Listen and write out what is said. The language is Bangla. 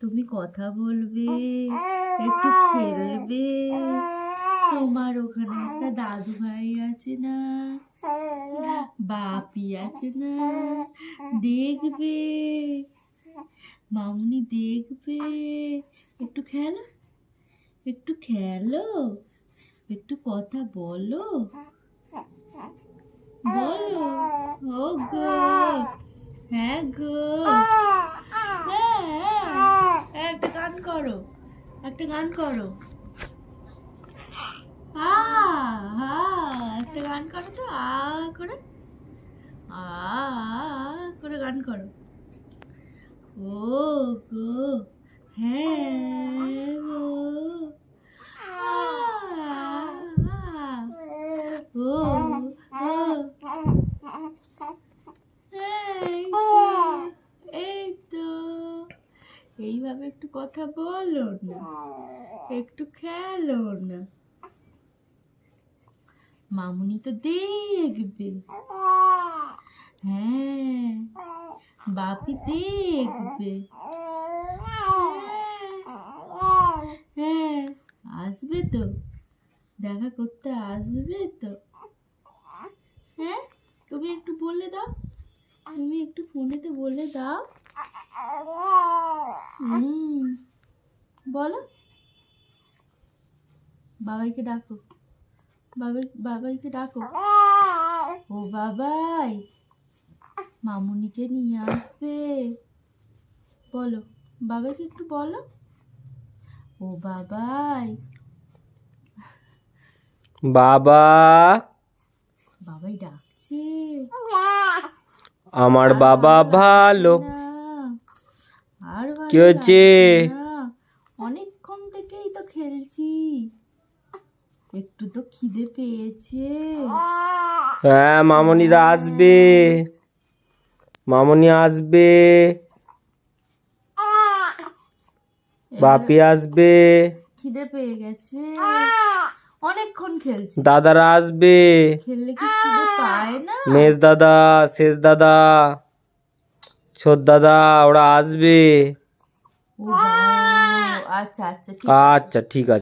তুমি কথা বলবে, একটু খেলবে। তোমার ওখানে একটা দাদু ভাই আছে না, বাপি আছে না, দেখবে, মামুনি দেখবে। একটু খেলো, একটু খেলো, একটু কথা বলো, বলো। ও গো, হ্যাঁ গো, হ্যাঁ, একটা গান করো, একটা গান করো। একটা গান করো তো, করে, করে গান করো। ও গো, হ্যাঁ গো, ও ও এই তো, এইভাবে একটু কথা বলো না, একটু খেলো না। মামুনি তো দেখবে, হ্যাঁ, বাপি দেখবে, হ্যাঁ, আসবে তো, দেখা করতে আসবে তো। হ্যাঁ, তুমি একটু বলে দাও, তুমি একটু ফোনেতে বলে দাও। বলো, বাবাইকে ডাকো, বাবাইকে ডাকো। ও বাবাই, মামুনিকে নিয়ে আসবে, বলো, বাবাইকে একটু বলো। ও বাবাই, বাবা, বাবাই ডাকছে। আমার বাবা ভালো। আর ভালো কি হয়েছে? লাগছে না, অনেকক্ষণ থেকেই তো খেলছি, একটু তো খিদে পেয়েছে। হ্যাঁ, মামনিরা আসবে, মামনি আসবে, বাপি আসবে, খিদে পেয়ে গেছে, অনেকক্ষণ খেলছি। দাদারা আসবে, খেললে কি খিদে পায় না? মেজ দাদা, শেষ দাদা, ছোট দাদা, ওরা আসবে। ও বাবা, আচ্ছা আচ্ছা ঠিক আছে। আচ্ছা ঠিক আছে।